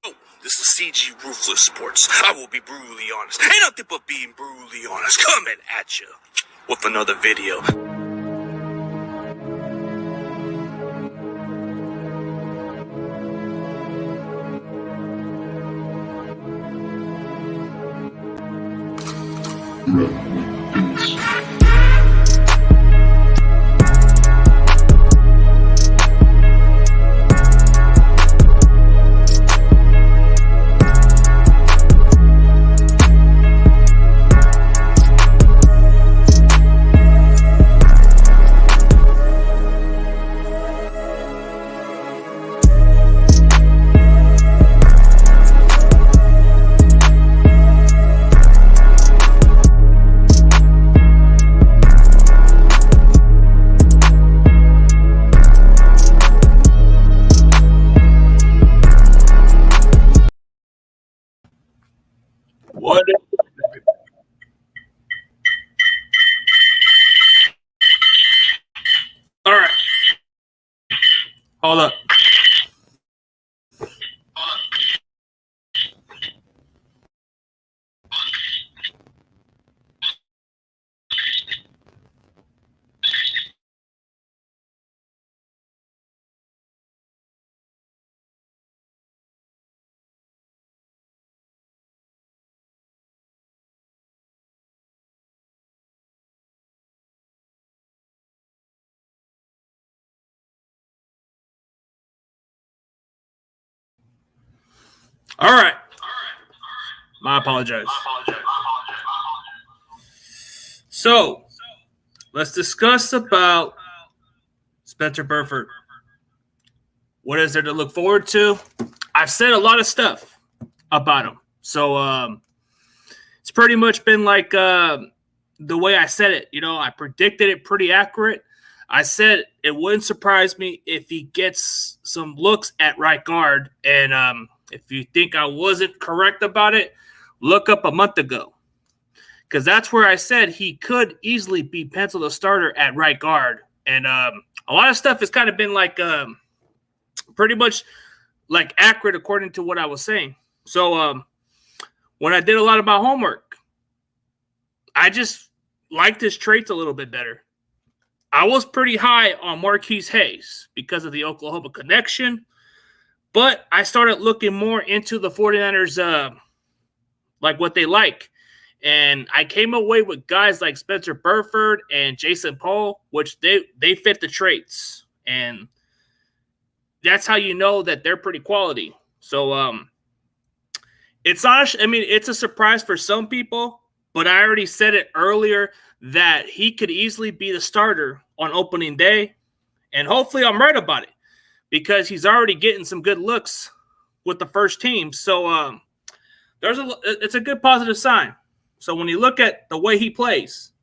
Oh, this is CG Ruthless Sports. I will be brutally honest. Ain't nothing but being brutally honest. Coming at you with another video. What? All right. Hold up. All right. I apologize. So, let's discuss about Spencer Burford. What is there to look forward to? I've said a lot of stuff about him. So, it's pretty much been like the way I said it. You know, I predicted it pretty accurate. I said it wouldn't surprise me if he gets some looks at right guard. And if you think I wasn't correct about it, look up a month ago. Because that's where I said he could easily be penciled a starter at right guard. And a lot of stuff has kind of been like pretty much like accurate according to what I was saying. So when I did a lot of my homework, I just liked his traits a little bit better. I was pretty high on Marquise Hayes because of the Oklahoma connection, but I started looking more into the 49ers, like what they like. And I came away with guys like Spencer Burford and Jason Poe, which they fit the traits. And that's how you know that they're pretty quality. So it's not, I mean, it's a surprise for some people, but I already said it earlier that he could easily be the starter on opening day. And hopefully I'm right about it because he's already getting some good looks with the first team. So it's a good positive sign. So when you look at the way he plays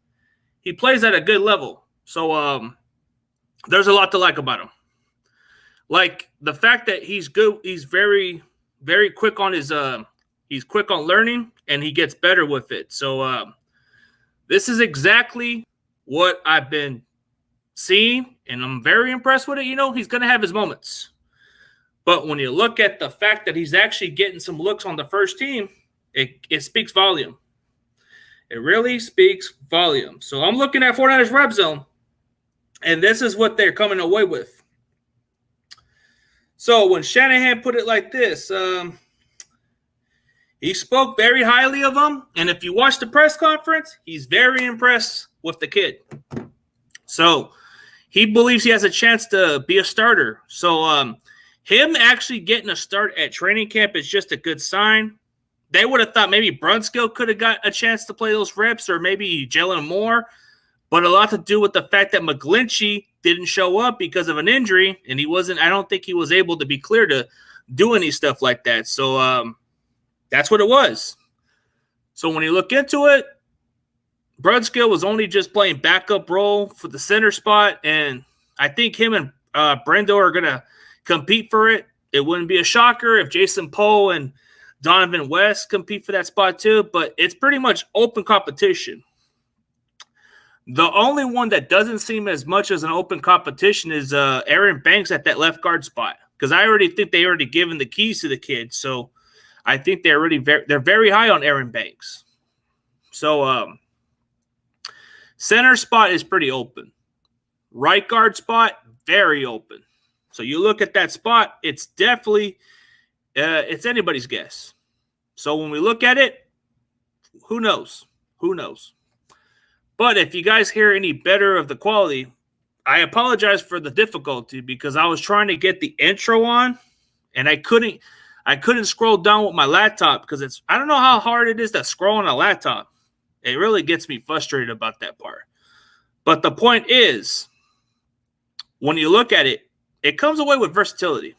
at a good level. So there's a lot to like about him. Like the fact that he's good, he's very, very quick on his he's quick on learning and he gets better with it. So this is exactly what I've been seeing, and I'm very impressed with it. You know, he's going to have his moments. But when you look at the fact that he's actually getting some looks on the first team, it speaks volume. It really speaks volume. So I'm looking at 49ers Rep Zone, and this is what they're coming away with. So when Shanahan put it like this, he spoke very highly of him, and if you watch the press conference, he's very impressed with the kid. So he believes he has a chance to be a starter. So him actually getting a start at training camp is just a good sign. They would have thought maybe Brunskill could have got a chance to play those reps, or maybe Jalen Moore, but a lot to do with the fact that McGlinchey didn't show up because of an injury, and I don't think he was able to be clear to do any stuff like that. So that's what it was. So when you look into it, Brunskill was only just playing backup role for the center spot, and I think him and Brendo are going to compete for it. It wouldn't be a shocker if Jason Poe and Donovan West compete for that spot too, but it's pretty much open competition. The only one that doesn't seem as much as an open competition is Aaron Banks at that left guard spot. because I already think they already given the keys to the kid. So I think they're very high on Aaron Banks. So center spot is pretty open. Right guard spot, very open. So you look at that spot, it's definitely it's anybody's guess. So when we look at it, who knows? Who knows? But if you guys hear any better of the quality, I apologize for the difficulty because I was trying to get the intro on and I couldn't scroll down with my laptop because I don't know how hard it is to scroll on a laptop. It really gets me frustrated about that part. But the point is, when you look at it, it comes away with versatility.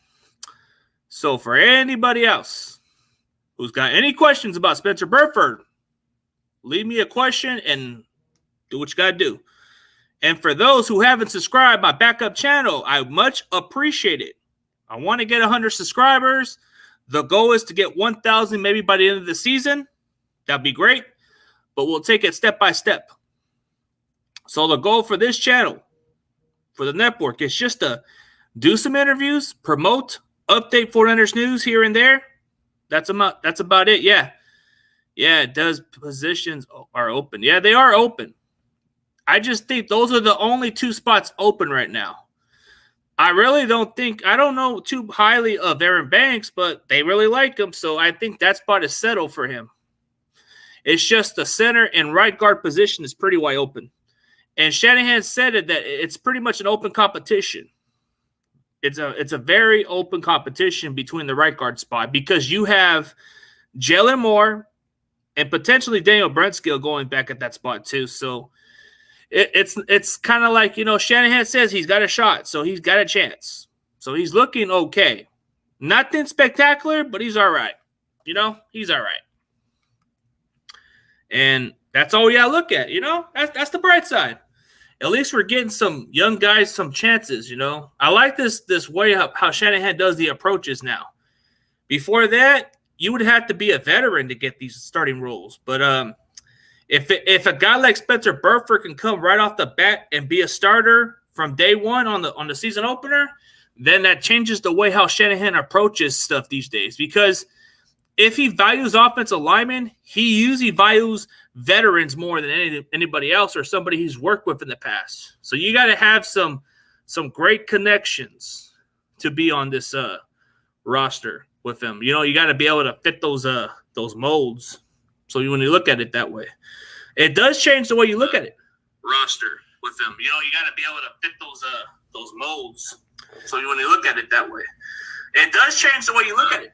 So for anybody else who's got any questions about Spencer Burford, leave me a question and do what you got to do. And for those who haven't subscribed my backup channel, I much appreciate it. I want to get 100 subscribers. The goal is to get 1,000 maybe by the end of the season. That'd be great. But we'll take it step by step. So the goal for this channel, for the network, is just to do some interviews, promote, update 49ers news here and there. That's about it. Yeah, it does. Positions are open. Yeah, they are open. I just think those are the only two spots open right now. I don't know too highly of Aaron Banks, but they really like him. So I think that spot is settled for him. It's just the center and right guard position is pretty wide open. And Shanahan said it that it's pretty much an open competition. It's a very open competition between the right guard spot because you have Jalen Moore and potentially Daniel Brentskill going back at that spot too. So it's kind of like, Shanahan says he's got a shot, so he's got a chance. So he's looking okay. Nothing spectacular, but he's all right. He's all right. And that's all we got to look at, That's the bright side. At least we're getting some young guys some chances, I like this way how Shanahan does the approaches now. Before that, you would have to be a veteran to get these starting roles. But if a guy like Spencer Burford can come right off the bat and be a starter from day one on the season opener, then that changes the way how Shanahan approaches stuff these days. Because if he values offensive linemen, he usually values veterans more than anybody else or somebody he's worked with in the past. So you got to have some great connections to be on this roster with him. You got to be able to fit those molds. So when you look at it that way, it does change the way you look at it. Roster with them, you got to be able to fit those molds. So when you look at it that way, it does change the way you look at it.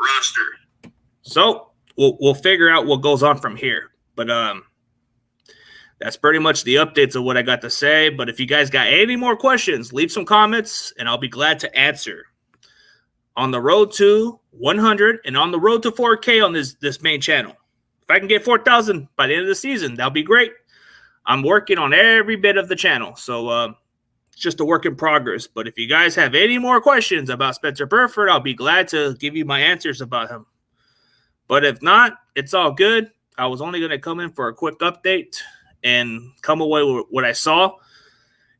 Roster. So we'll figure out what goes on from here. But that's pretty much the updates of what I got to say. But if you guys got any more questions, leave some comments, and I'll be glad to answer. On the road to 100 and on the road to 4K on this main channel. If I can get 4,000 by the end of the season, that'll be great. I'm working on every bit of the channel, so it's just a work in progress. But if you guys have any more questions about Spencer Burford, I'll be glad to give you my answers about him. But if not, it's all good. I was only going to come in for a quick update and come away with what I saw.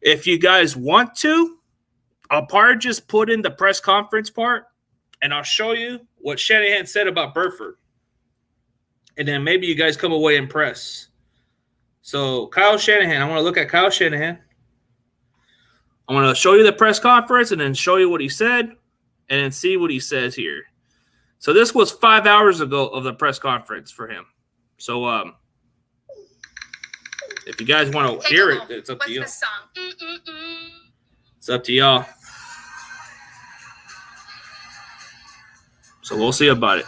If you guys want to, I'll probably just put in the press conference part, and I'll show you what Shanahan said about Burford. And then maybe you guys come away impressed. So Kyle Shanahan, I want to look at Kyle Shanahan. I want to show you the press conference and then show you what he said and then see what he says here. So this was 5 hours ago of the press conference for him. So if you guys want to hear it, it's up to you. What's the song? It's up to y'all. So we'll see about it.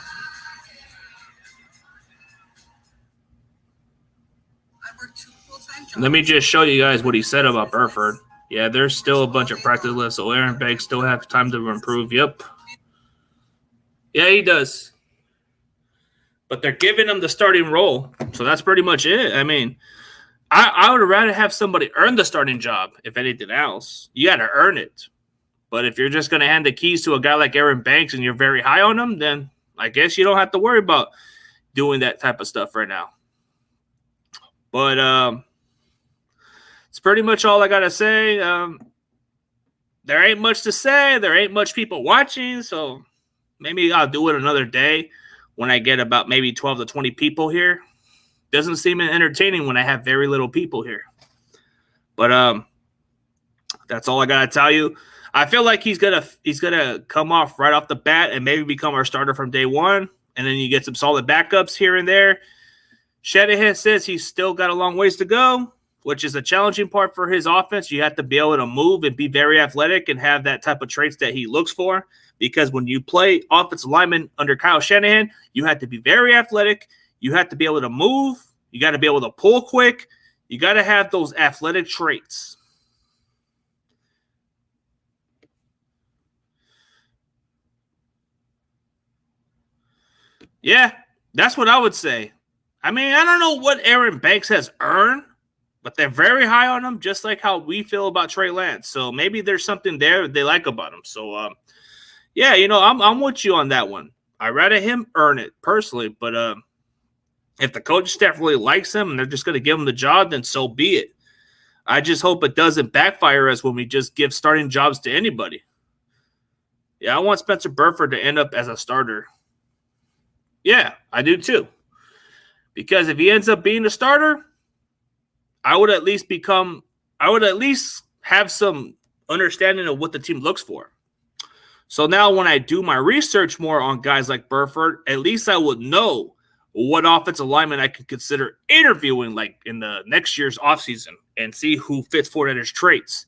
Let me just show you guys what he said about Burford. Yeah, there's still a bunch of practice left, so Aaron Banks still have time to improve. Yep. Yeah, he does. But they're giving him the starting role, so that's pretty much it. I mean, I would rather have somebody earn the starting job, if anything else. You got to earn it. But if you're just going to hand the keys to a guy like Aaron Banks and you're very high on him, then I guess you don't have to worry about doing that type of stuff right now. But it's pretty much all I got to say. there ain't much to say. There ain't much people watching, so maybe I'll do it another day when I get about maybe 12 to 20 people here. Doesn't seem entertaining when I have very little people here. But that's all I gotta tell you. I feel like he's gonna come off right off the bat and maybe become our starter from day one, and then you get some solid backups here and there. Shanahan says he's still got a long ways to go, which is a challenging part for his offense. You have to be able to move and be very athletic and have that type of traits that he looks for. Because when you play offensive lineman under Kyle Shanahan, you have to be very athletic. You have to be able to move. You got to be able to pull quick. You got to have those athletic traits. Yeah, that's what I would say. I mean, I don't know what Aaron Banks has earned, but they're very high on him, just like how we feel about Trey Lance. So maybe there's something there they like about him. So, yeah, I'm with you on that one. I'd rather him earn it personally, but if the coaching staff really likes him and they're just going to give him the job, then so be it. I just hope it doesn't backfire us when we just give starting jobs to anybody. Yeah, I want Spencer Burford to end up as a starter. Yeah, I do too. Because if he ends up being a starter, I would at least have some understanding of what the team looks for. So now when I do my research more on guys like Burford, at least I would know what offensive lineman I could consider interviewing like in the next year's offseason and see who fits 49ers traits.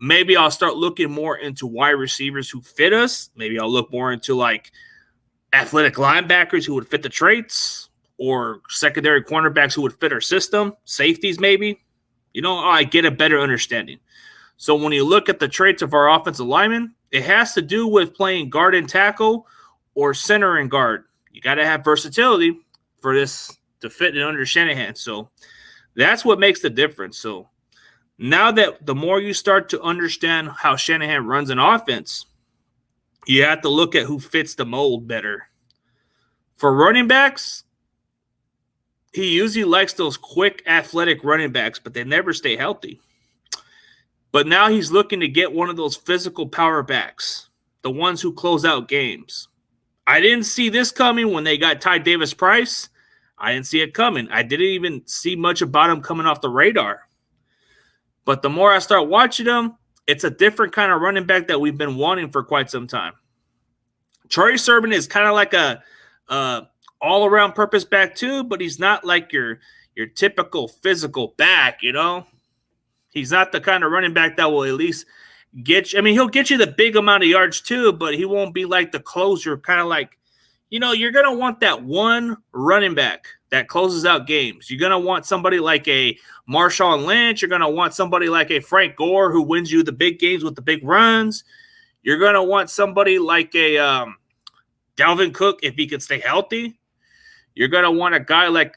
Maybe I'll start looking more into wide receivers who fit us. Maybe I'll look more into like athletic linebackers who would fit the traits, or secondary cornerbacks who would fit our system, safeties maybe. I get a better understanding. So when you look at the traits of our offensive linemen, it has to do with playing guard and tackle or center and guard. You got to have versatility for this to fit in under Shanahan. So that's what makes the difference. So now that the more you start to understand how Shanahan runs an offense, you have to look at who fits the mold better. For running backs, he usually likes those quick, athletic running backs, but they never stay healthy. But now he's looking to get one of those physical power backs, the ones who close out games. I didn't see this coming when they got Ty Davis-Price. I didn't see it coming. I didn't even see much about him coming off the radar. But the more I start watching him, it's a different kind of running back that we've been wanting for quite some time. Troy Sermon is kind of like a all-around purpose back too, but he's not like your typical physical back, He's not the kind of running back that will at least get you. I mean, he'll get you the big amount of yards too, but he won't be like the closer, kind of like, you're going to want that one running back that closes out games. You're going to want somebody like a Marshawn Lynch. You're going to want somebody like a Frank Gore who wins you the big games with the big runs. You're going to want somebody like a Dalvin Cook if he can stay healthy. You're going to want a guy like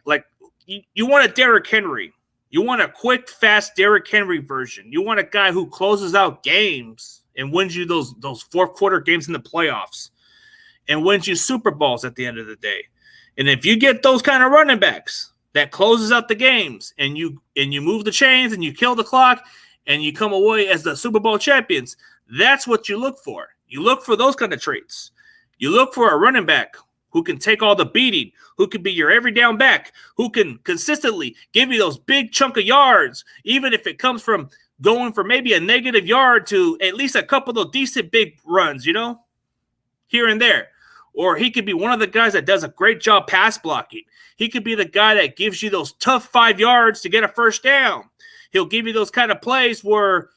you want a Derrick Henry. You want a quick, fast Derrick Henry version. You want a guy who closes out games and wins you those fourth quarter games in the playoffs and wins you Super Bowls at the end of the day. And if you get those kind of running backs that closes out the games and you move the chains and you kill the clock and you come away as the Super Bowl champions, that's what you look for. You look for those kind of traits. You look for a running back who can take all the beating, who can be your every down back, who can consistently give you those big chunk of yards, even if it comes from going for maybe a negative yard to at least a couple of decent big runs, here and there. Or he could be one of the guys that does a great job pass blocking. He could be the guy that gives you those tough 5 yards to get a first down. He'll give you those kind of plays where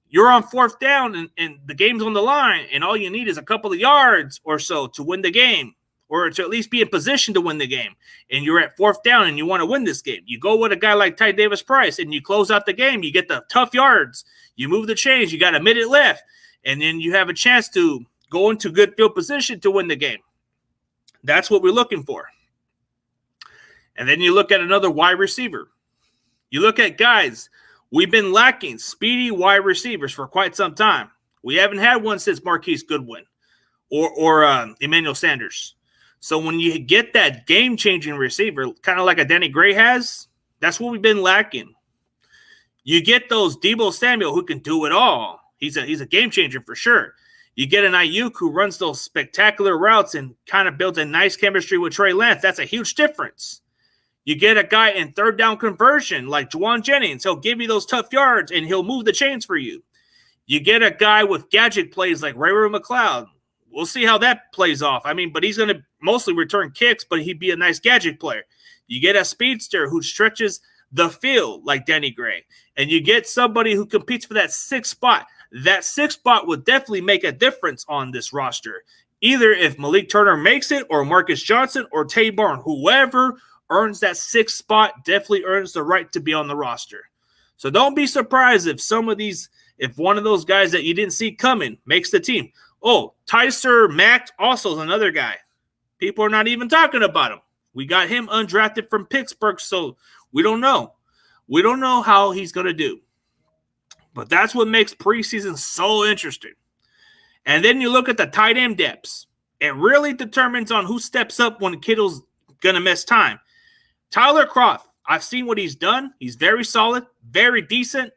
you're on fourth down and the game's on the line, and all you need is a couple of yards or so to win the game, or to at least be in position to win the game. And you're at fourth down and you want to win this game. You go with a guy like Ty Davis-Price and you close out the game. You get the tough yards. You move the chains. You got a minute left. And then you have a chance to go into good field position to win the game. That's what we're looking for. And then you look at another wide receiver. You look at guys. We've been lacking speedy wide receivers for quite some time. We haven't had one since Marquise Goodwin or Emmanuel Sanders. So when you get that game-changing receiver, kind of like a Danny Gray has, that's what we've been lacking. You get those Deebo Samuel who can do it all. He's a game changer for sure. You get an Ayuk who runs those spectacular routes and kind of builds a nice chemistry with Trey Lance. That's a huge difference. You get a guy in third down conversion like Juwan Jennings. He'll give you those tough yards, and he'll move the chains for you. You get a guy with gadget plays like Ray McLeod. We'll see how that plays off. I mean, but he's going to mostly return kicks, but he'd be a nice gadget player. You get a speedster who stretches the field like Danny Gray. And you get somebody who competes for that sixth spot. That sixth spot would definitely make a difference on this roster. Either if Malik Turner makes it or Marcus Johnson or Tay Barn, whoever earns that sixth spot definitely earns the right to be on the roster. So don't be surprised if if one of those guys that you didn't see coming makes the team. Oh, Tyser Mack also is another guy. People are not even talking about him. We got him undrafted from Pittsburgh, so we don't know. We don't know how he's going to do. But that's what makes preseason so interesting. And then you look at the tight end depths. It really determines on who steps up when Kittle's going to miss time. Tyler Kroft, I've seen what he's done. He's very solid, very decent.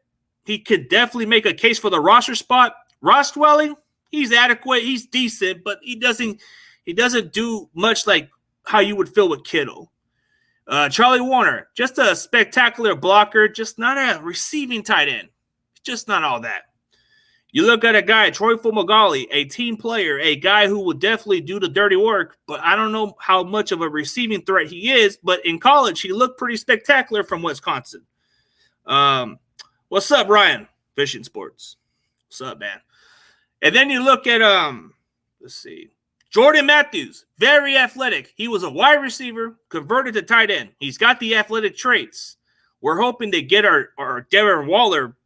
He could definitely make a case for the roster spot. Ross Dwelling, he's adequate. He's decent, but he doesn't do much like how you would feel with Kittle. Charlie Warner, just a spectacular blocker, just not a receiving tight end. Just not all that. You look at a guy, Troy Fumagalli, a team player, a guy who will definitely do the dirty work, but I don't know how much of a receiving threat he is, but in college, he looked pretty spectacular from Wisconsin. What's up, Ryan? Fishing Sports. What's up, man? And then you look at, let's see, Jordan Matthews, very athletic. He was a wide receiver, converted to tight end. He's got the athletic traits. We're hoping to get our Darren Waller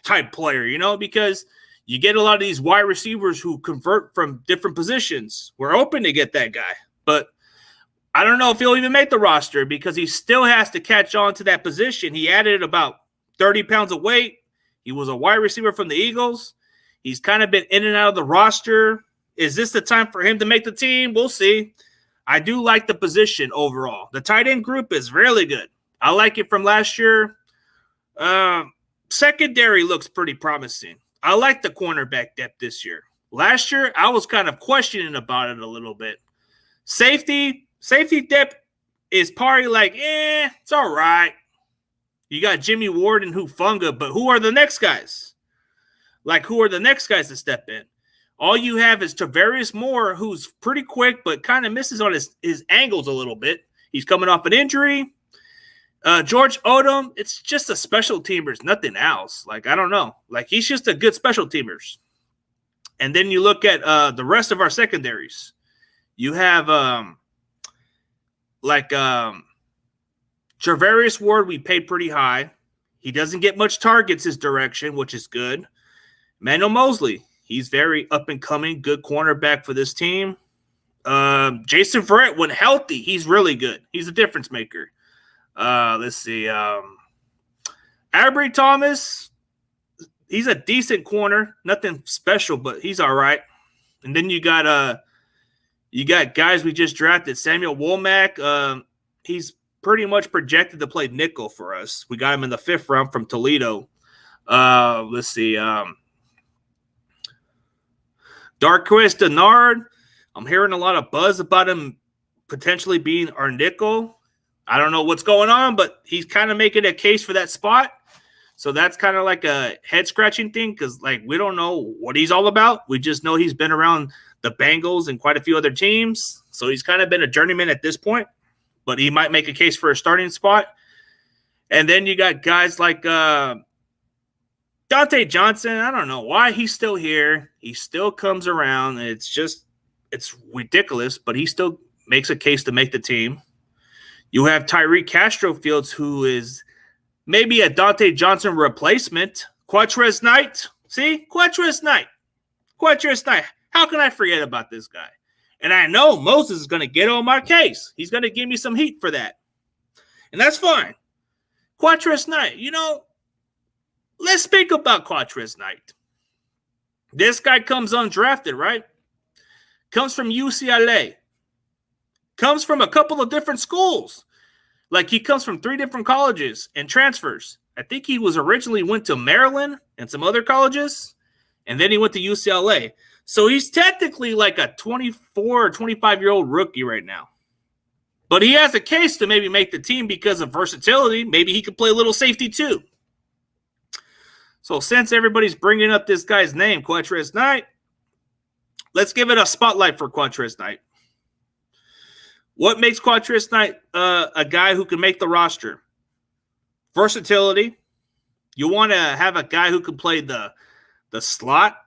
type player, because you get a lot of these wide receivers who convert from different positions. We're hoping to get that guy, but I don't know if he'll even make the roster because he still has to catch on to that position. He added about 30 pounds of weight. He was a wide receiver from the Eagles. He's kind of been in and out of the roster. Is this the time for him to make the team? We'll see. I do like the position overall. The tight end group is really good. I like it from last year. Secondary looks pretty promising. I like the cornerback depth this year. Last year, I was kind of questioning about it a little bit. Safety depth is probably like, it's all right. You got Jimmy Ward and Hufanga, but who are the next guys? Who are the next guys to step in? All you have is Tavarius Moore, who's pretty quick, but kind of misses on his angles a little bit. He's coming off an injury. George Odom, it's just a special teamers, nothing else. I don't know. He's just a good special teamers. And then you look at the rest of our secondaries. You have Travarius Ward, we paid pretty high. He doesn't get much targets his direction, which is good. Manuel Mosley, he's very up and coming, good cornerback for this team. Jason Verrett, when healthy, he's really good. He's a difference maker. Let's see. Avery Thomas, he's a decent corner. Nothing special, but he's all right. And then you got guys we just drafted. Samuel Womack. He's pretty much projected to play nickel for us. We got him in the 5th round from Toledo. Let's see. Darquez Denard. I'm hearing a lot of buzz about him potentially being our nickel. I don't know what's going on, but he's kind of making a case for that spot. So that's kind of like a head-scratching thing because, we don't know what he's all about. We just know he's been around the Bengals and quite a few other teams. So he's kind of been a journeyman at this point, but he might make a case for a starting spot. And then you got guys like Dante Johnson. I don't know why he's still here. He still comes around. It's ridiculous, but he still makes a case to make the team. You have Tyreek Castro-Fields, who is maybe a Dante Johnson replacement. Quatrez Knight. See? Quatrez Knight. How can I forget about this guy? And I know Moses is going to get on my case. He's going to give me some heat for that. And that's fine. Quatrez Knight. Let's speak about Quatrez Knight. This guy comes undrafted, right? Comes from UCLA. Comes from a couple of different schools. He comes from 3 different colleges and transfers. I think he was originally went to Maryland and some other colleges. and then he went to UCLA. So he's technically like a 24 or 25-year-old rookie right now. But he has a case to maybe make the team because of versatility. Maybe he could play a little safety too. So since everybody's bringing up this guy's name, Quantrez Knight, let's give it a spotlight for Quantrez Knight. What makes Quantrez Knight a guy who can make the roster? Versatility. You want to have a guy who can play the slot,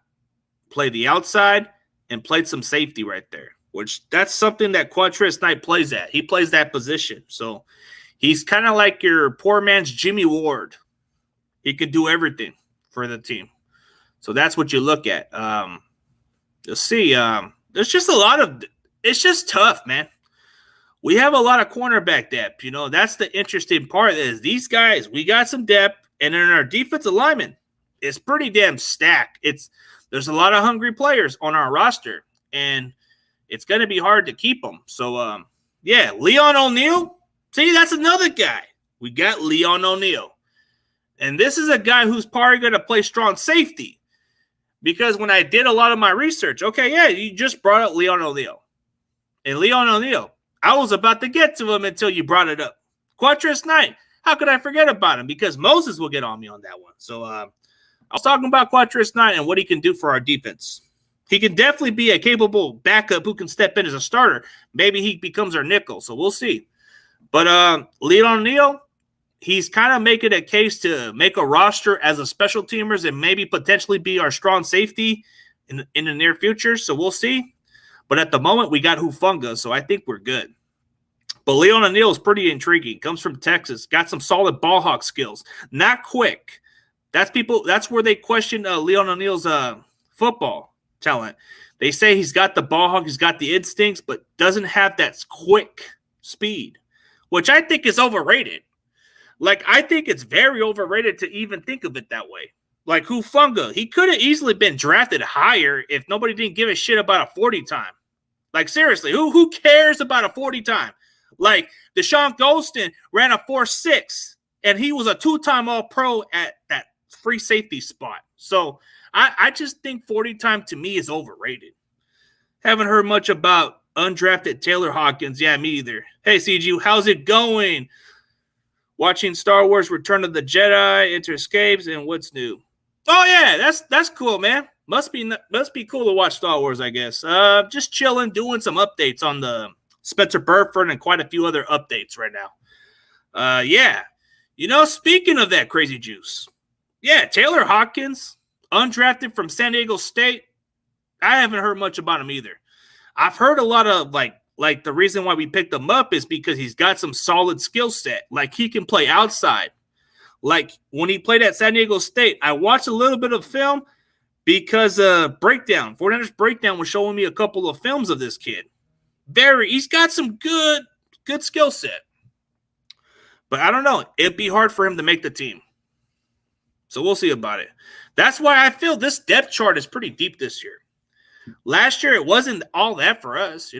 play the outside, and play some safety right there, which that's something that Quantrez Knight plays at. He plays that position. So he's kind of like your poor man's Jimmy Ward. He could do everything for the team. So that's what you look at. You'll see. There's just a lot of – it's just tough, man. We have a lot of cornerback depth. That's the interesting part is these guys, we got some depth, and in our defensive lineman, it's pretty damn stacked. There's a lot of hungry players on our roster, and it's going to be hard to keep them. So, Leon O'Neal, see, that's another guy. We got Leon O'Neal. And this is a guy who's probably going to play strong safety because when I did a lot of my research, you just brought up Leon O'Neal. And Leon O'Neal, I was about to get to him until you brought it up. Quantrez Knight, how could I forget about him? Because Moses will get on me on that one. So I was talking about Quantrez Knight and what he can do for our defense. He can definitely be a capable backup who can step in as a starter. Maybe he becomes our nickel, so we'll see. But Leon O'Neal, he's kind of making a case to make a roster as a special teamers and maybe potentially be our strong safety in the near future, so we'll see. But at the moment, we got Hufanga, so I think we're good. But Leon O'Neal is pretty intriguing. Comes from Texas. Got some solid ball hawk skills. Not quick. That's where they question Leon O'Neal's football talent. They say he's got the ball hawk, he's got the instincts, but doesn't have that quick speed, which I think is overrated. I think it's very overrated to even think of it that way. Like Hufanga, he could have easily been drafted higher if nobody didn't give a shit about a 40 time. Seriously, who cares about a 40 time? Deshaun Golston ran a 4.6, and he was a 2-time All-Pro at that free safety spot. So I just think 40 time to me is overrated. Haven't heard much about undrafted Taylor Hawkins. Yeah, me either. Hey, CG, how's it going? Watching Star Wars Return of the Jedi, Enter Escapes, and what's new? Oh, yeah, that's cool, man. Must be cool to watch Star Wars, I guess. Just chilling, doing some updates on the Spencer Burford and quite a few other updates right now. Speaking of that crazy juice, Taylor Hawkins, undrafted from San Diego State. I haven't heard much about him either. I've heard a lot of like the reason why we picked him up is because he's got some solid skill set. He can play outside. When he played at San Diego State, I watched a little bit of film because 49ers Breakdown was showing me a couple of films of this kid. He's got some good skill set. But I don't know. It'd be hard for him to make the team. So we'll see about it. That's why I feel this depth chart is pretty deep this year. Last year, it wasn't all that for us,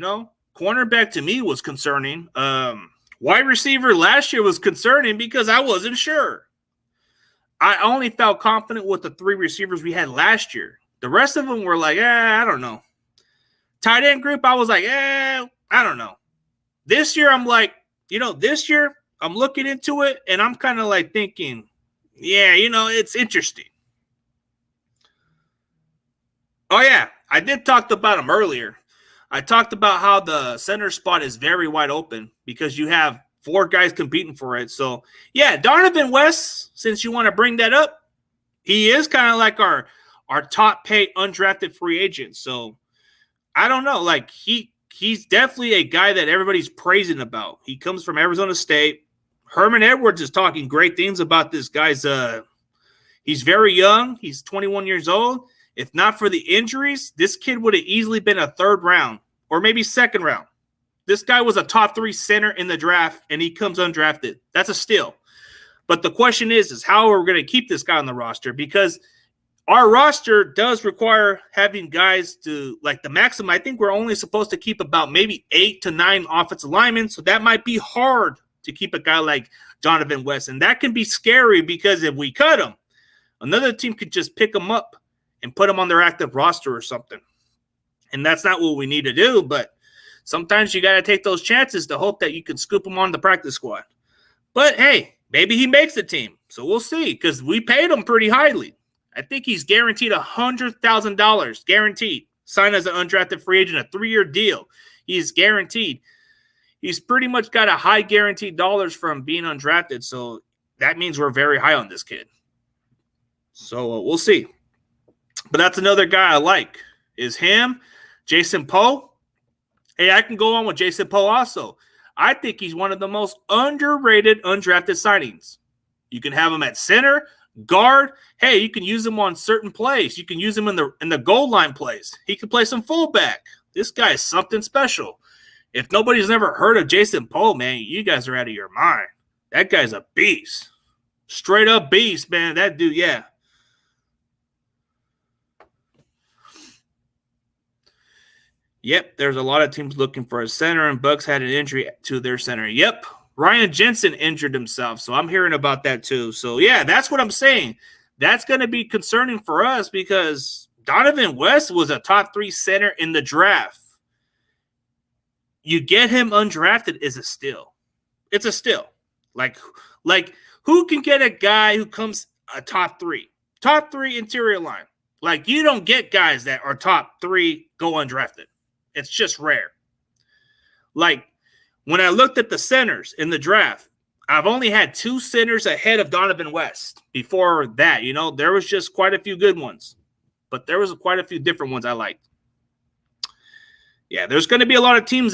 Cornerback to me was concerning. Wide receiver last year was concerning because I wasn't sure. I only felt confident with the 3 receivers we had last year. The rest of them were I don't know. Tight end group, I was I don't know. This year, I'm this year, I'm looking into it, and I'm kind of thinking, it's interesting. Oh, yeah, I did talk about him earlier. I talked about how the center spot is very wide open because you have 4 guys competing for it. So, Donovan West, since you want to bring that up, he is kind of like our top paid undrafted free agent. So, I don't know. He's definitely a guy that everybody's praising about. He comes from Arizona State. Herman Edwards is talking great things about this guy's he's very young. He's 21 years old. If not for the injuries, this kid would have easily been a 3rd round or maybe 2nd round. This guy was a top 3 center in the draft, and he comes undrafted. That's a steal. But the question is how are we going to keep this guy on the roster? Because our roster does require having guys to, the maximum, I think we're only supposed to keep about maybe 8 to 9 offensive linemen, so that might be hard to keep a guy like Donovan West. And that can be scary because if we cut him, another team could just pick him up and put him on their active roster or something. And that's not what we need to do, but sometimes you got to take those chances to hope that you can scoop him on the practice squad. But, hey, maybe he makes the team. So we'll see, because we paid him pretty highly. I think he's guaranteed $100,000, guaranteed. Signed as an undrafted free agent, a 3-year deal. He's guaranteed. He's pretty much got a high guaranteed dollars from being undrafted, so that means we're very high on this kid. So we'll see. But that's another guy I like, is him, Jason Poe. Hey, I can go on with Jason Poe also. I think he's one of the most underrated undrafted signings. You can have him at center, guard. Hey, you can use him on certain plays. You can use him in the goal line plays. He can play some fullback. This guy is something special. If nobody's ever heard of Jason Poe, man, you guys are out of your mind. That guy's a beast. Straight up beast, man. That dude, yeah. Yep, there's a lot of teams looking for a center, and Bucks had an injury to their center. Yep, Ryan Jensen injured himself, so I'm hearing about that too. So, yeah, that's what I'm saying. That's going to be concerning for us because Donovan West was a top 3 center in the draft. You get him undrafted is a steal. It's a steal. Like who can get a guy who comes a top 3? Top 3 interior line. Like, you don't get guys that are top 3 go undrafted. It's just rare. Like, when I looked at the centers in the draft, I've only had 2 centers ahead of Donovan West. Before that, there was just quite a few good ones. But there was quite a few different ones I liked. Yeah, there's going to be a lot of teams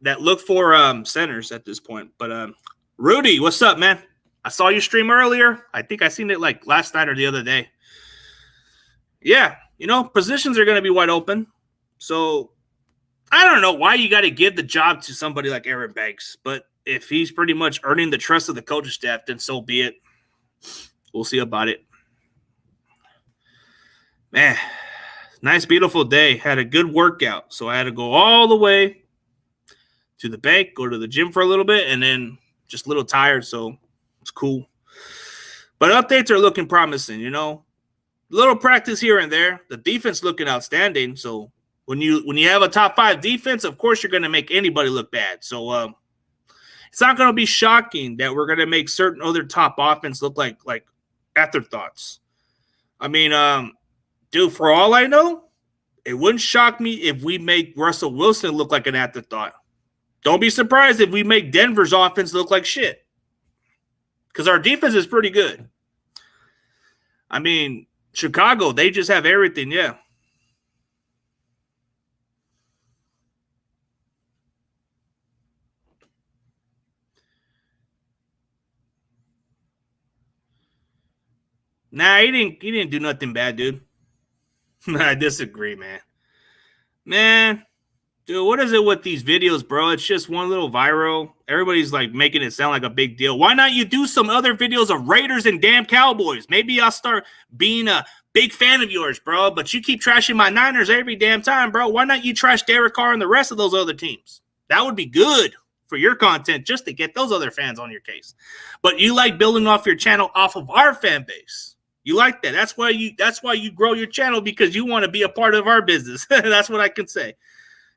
that look for centers at this point. But, Rudy, what's up, man? I saw your stream earlier. I think I seen it like last night or the other day. Yeah, positions are going to be wide open. So, I don't know why you got to give the job to somebody like Aaron Banks, but if he's pretty much earning the trust of the coaching staff, then so be it. We'll see about it. Man, nice, beautiful day. Had a good workout, so I had to go all the way to the bank, go to the gym for a little bit, and then just a little tired, so it's cool. But updates are looking promising, Little practice here and there. The defense looking outstanding, so when you have a top 5 defense, of course you're going to make anybody look bad. So it's not going to be shocking that we're going to make certain other top offense look like afterthoughts. I mean, dude, for all I know, it wouldn't shock me if we make Russell Wilson look like an afterthought. Don't be surprised if we make Denver's offense look like shit. Because our defense is pretty good. I mean, Chicago, they just have everything, yeah. Nah, he didn't do nothing bad, dude. I disagree, man. Man, dude, what is it with these videos, bro? It's just one little viral. Everybody's like making it sound like a big deal. Why not you do some other videos of Raiders and damn Cowboys? Maybe I'll start being a big fan of yours, bro. But you keep trashing my Niners every damn time, bro. Why not you trash Derek Carr and the rest of those other teams? That would be good for your content just to get those other fans on your case. But you like building off your channel off of our fan base. You like that. That's why you grow your channel, because you want to be a part of our business. That's what I can say.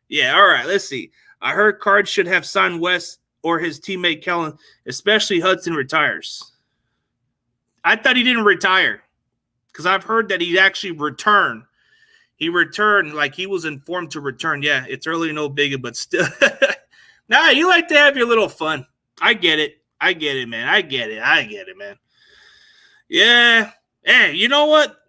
Yeah, all right, let's see. I heard Cards should have signed West or his teammate Kellen, especially Hudson retires. I thought he didn't retire because I've heard that he actually returned. He returned, like he was informed to return. Yeah, it's early, no biggie, but still. Nah, you like to have your little fun. I get it, man. I get it, man. Yeah. Hey, you know what?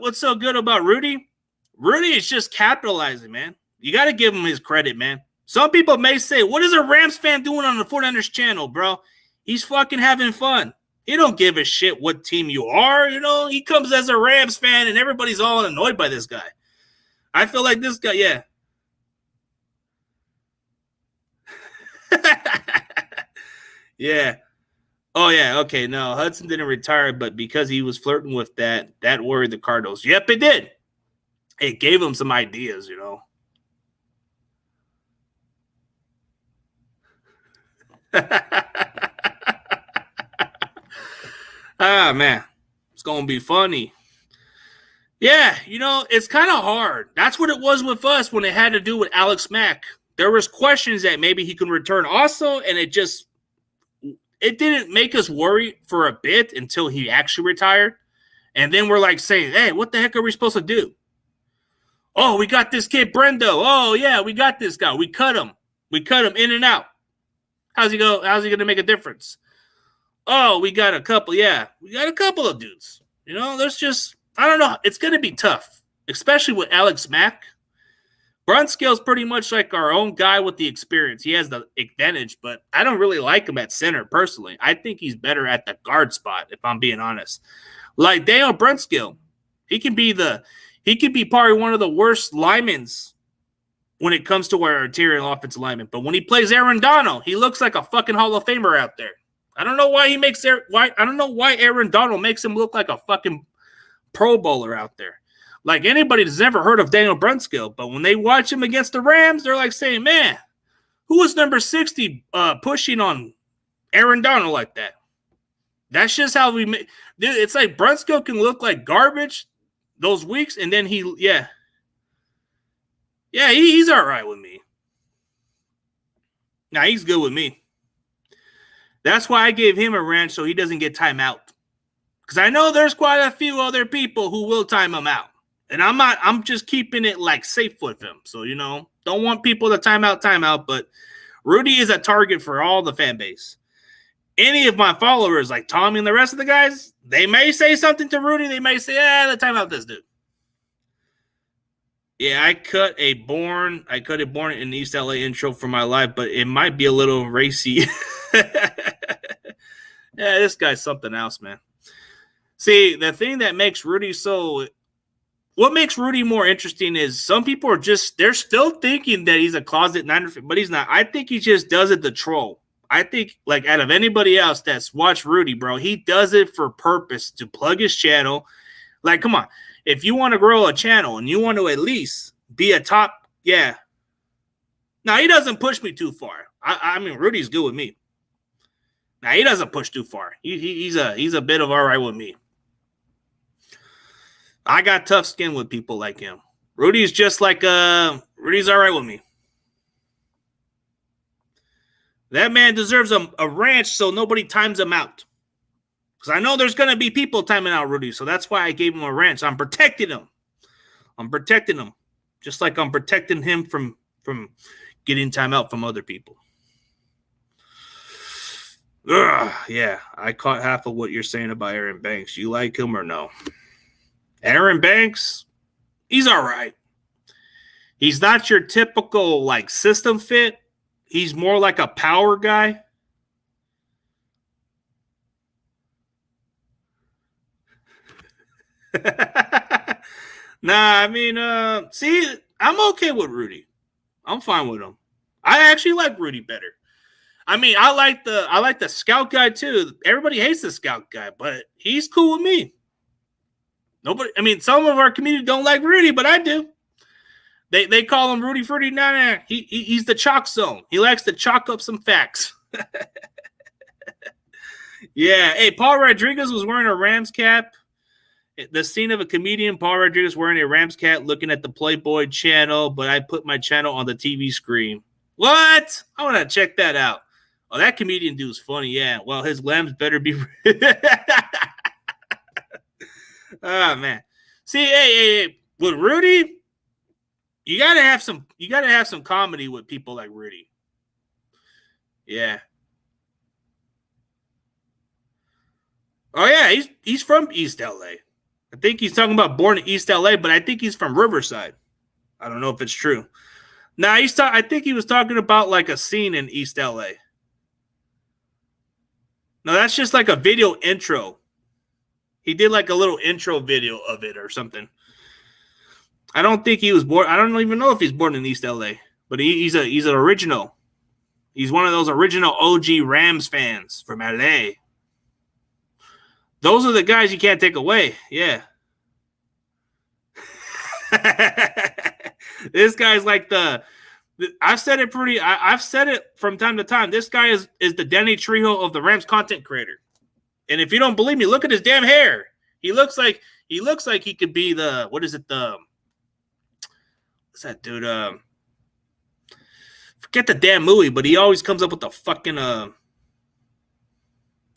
What's so good about Rudy? Rudy is just capitalizing, man. You got to give him his credit, man. Some people may say, what is a Rams fan doing on the 49ers channel, bro? He's fucking having fun. He don't give a shit what team you are, He comes as a Rams fan, and everybody's all annoyed by this guy. I feel like this guy, yeah. Yeah. Oh, yeah, okay, no, Hudson didn't retire, but because he was flirting with that worried the Cardinals. Yep, it did. It gave him some ideas, Ah, man, it's going to be funny. Yeah, it's kind of hard. That's what it was with us when it had to do with Alex Mack. There was questions that maybe he could return also, and it didn't make us worry for a bit until he actually retired. And then we're like saying, hey, what the heck are we supposed to do? Oh, we got this kid, Brendo. Oh, yeah, we got this guy. We cut him. We cut him in and out. How's he going to make a difference? Oh, we got a couple. Yeah, we got a couple of dudes. There's just, I don't know. It's going to be tough, especially with Alex Mack. Brunskill's pretty much like our own guy with the experience. He has the advantage, but I don't really like him at center personally. I think he's better at the guard spot, if I'm being honest. Like Daniel Brunskill, he can be probably one of the worst linemen when it comes to our interior offensive lineman. But when he plays Aaron Donald, he looks like a fucking Hall of Famer out there. I don't know why I don't know why Aaron Donald makes him look like a fucking Pro Bowler out there. Like anybody that's never heard of Daniel Brunskill, but when they watch him against the Rams, they're like saying, man, who was number 60 pushing on Aaron Donald like that? That's just how we make. Dude, it's like Brunskill can look like garbage those weeks, and then he's all right with me. Now he's good with me. That's why I gave him a ranch so he doesn't get timeout. Because I know there's quite a few other people who will time him out. And I'm just keeping it like safe with him. So, don't want people to timeout, but Rudy is a target for all the fan base. Any of my followers, like Tommy and the rest of the guys, they may say something to Rudy. They may say, let's time out this dude. Yeah, I cut a born in East LA intro for my life, but it might be a little racy. Yeah, this guy's something else, man. See, the thing that makes Rudy what makes Rudy more interesting is some people they're still thinking that he's a closet Niner fan, but he's not. I think he just does it to troll. I think, like, out of anybody else that's watched Rudy, bro, he does it for purpose to plug his channel. Like, come on. If you want to grow a channel and you want to at least be a top, yeah. Now, he doesn't push me too far. I mean, Rudy's good with me. Now, he doesn't push too far. He's a bit of all right with me. I got tough skin with people like him. Rudy's just like, Rudy's all right with me. That man deserves a ranch so nobody times him out. Because I know there's going to be people timing out Rudy, so that's why I gave him a ranch. I'm protecting him. Just like I'm protecting him from getting time out from other people. Yeah, I caught half of what you're saying about Aaron Banks. You like him or no? Aaron Banks, he's all right. He's not your typical, like, system fit. He's more like a power guy. Nah, I mean, see, I'm okay with Rudy. I'm fine with him. I actually like Rudy better. I mean, I like the scout guy too. Everybody hates the scout guy, but he's cool with me. Some of our community don't like Rudy, but I do. They call him Rudy Fruity. Nah. He's the chalk zone. He likes to chalk up some facts. Yeah. Hey, Paul Rodriguez was wearing a Rams cap. The scene of a comedian, Paul Rodriguez, wearing a Rams cap, looking at the Playboy channel, but I put my channel on the TV screen. What? I want to check that out. Oh, that comedian dude's funny. Yeah. Well, his lambs better be. Oh, man. See, hey, with Rudy, you gotta have some comedy with people like Rudy. Yeah. Oh yeah, he's from East LA. I think he's talking about born in East LA, but I think he's from Riverside. I don't know if it's true. Nah, I think he was talking about like a scene in East LA. No, that's just like a video intro. He did like a little intro video of it or something. I don't think he was born. I don't even know if he's born in East LA, but he's an original. He's one of those original OG Rams fans from LA. Those are the guys you can't take away. Yeah. This guy's like I've said it from time to time. This guy is the Danny Trejo of the Rams content creator. And if you don't believe me, look at his damn hair. He looks like He looks like he could be what's that dude? Forget the damn movie, but he always comes up with the fucking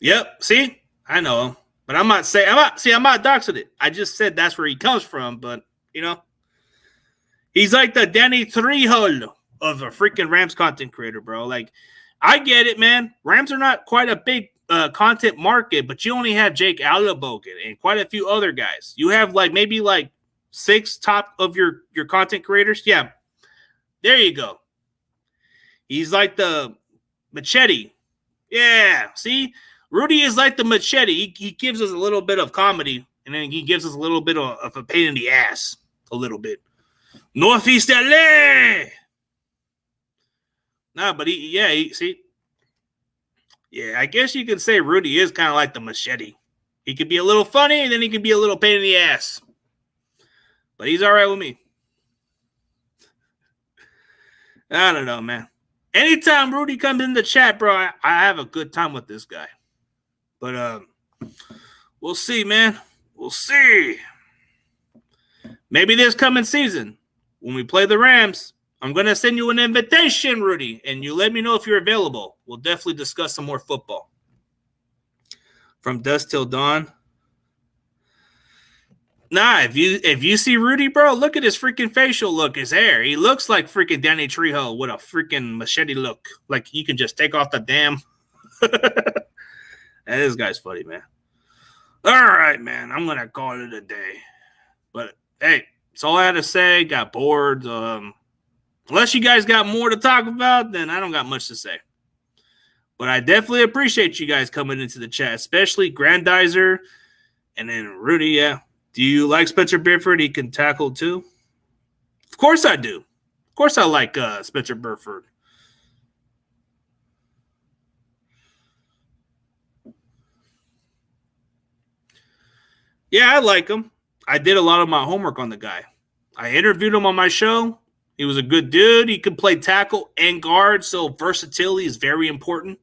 Yep, see? I know him. But I'm not doxing it. I just said that's where he comes from, but he's like the Danny Trejo of a freaking Rams content creator, bro. Like, I get it, man. Rams are not quite a big content market, but you only have Jake Alabogan and quite a few other guys. You have maybe 6 top of your content creators. Yeah, there you go. He's like the machete. Yeah, see? Rudy is like the machete. He gives us a little bit of comedy, and then he gives us a little bit of a pain in the ass. A little bit. Northeast LA! Nah, but see? Yeah, I guess you can say Rudy is kind of like the machete. He could be a little funny, and then he can be a little pain in the ass. But he's all right with me. I don't know, man. Anytime Rudy comes in the chat, bro, I have a good time with this guy. But we'll see, man. We'll see. Maybe this coming season, when we play the Rams, I'm going to send you an invitation, Rudy, and you let me know if you're available. We'll definitely discuss some more football. From dusk till dawn. Nah, if you see Rudy, bro, look at his freaking facial look, his hair. He looks like freaking Danny Trejo with a freaking machete look. Like you can just take off the damn. And this guy's funny, man. All right, man. I'm going to call it a day. But, hey, that's all I had to say. Got bored. Unless you guys got more to talk about, then I don't got much to say. But I definitely appreciate you guys coming into the chat, especially Grandizer and then Rudy, yeah. Do you like Spencer Burford? He can tackle too. Of course I do. Of course I like Spencer Burford. Yeah, I like him. I did a lot of my homework on the guy. I interviewed him on my show. He was a good dude. He could play tackle and guard, so versatility is very important.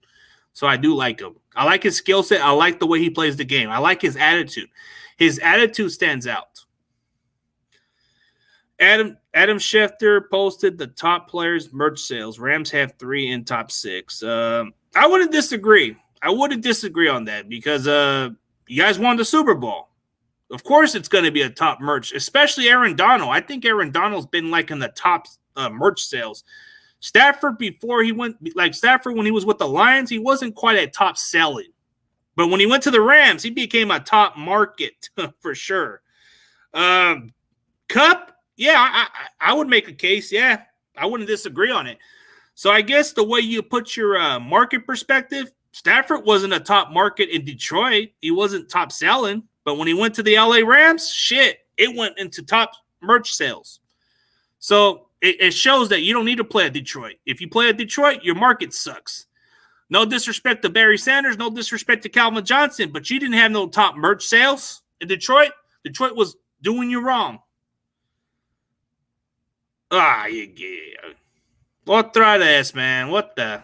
So I do like him. I like his skill set. I like the way he plays the game. I like his attitude. His attitude stands out. Adam Schefter posted the top players' merch sales. Rams have 3 in top 6. I wouldn't disagree. I wouldn't disagree on that because you guys won the Super Bowl. Of course it's going to be a top merch, especially Aaron Donald. I think Aaron Donald's been in the top merch sales. Stafford when he was with the Lions, he wasn't quite at top selling. But when he went to the Rams, he became a top market for sure. Cup, yeah, I would make a case. Yeah, I wouldn't disagree on it. So I guess the way you put your market perspective, Stafford wasn't a top market in Detroit. He wasn't top selling. But when he went to the LA Rams, it went into top merch sales. So it shows that you don't need to play at Detroit. If you play at Detroit, your market sucks. No disrespect to Barry Sanders, no disrespect to Calvin Johnson, but you didn't have no top merch sales in Detroit. Detroit was doing you wrong. Yeah. Otra vez, man. What the?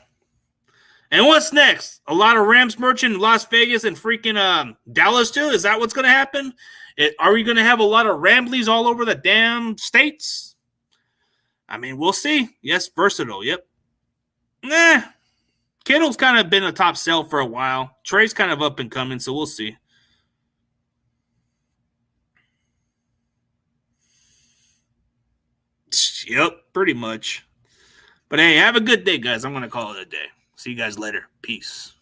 And what's next? A lot of Rams merch in Las Vegas and freaking Dallas too? Is that what's going to happen? Are we going to have a lot of Ramblies all over the damn states? I mean, we'll see. Yes, versatile. Yep. Kittle's kind of been a top sell for a while. Trey's kind of up and coming, so we'll see. Yep, pretty much. But hey, have a good day, guys. I'm going to call it a day. See you guys later. Peace.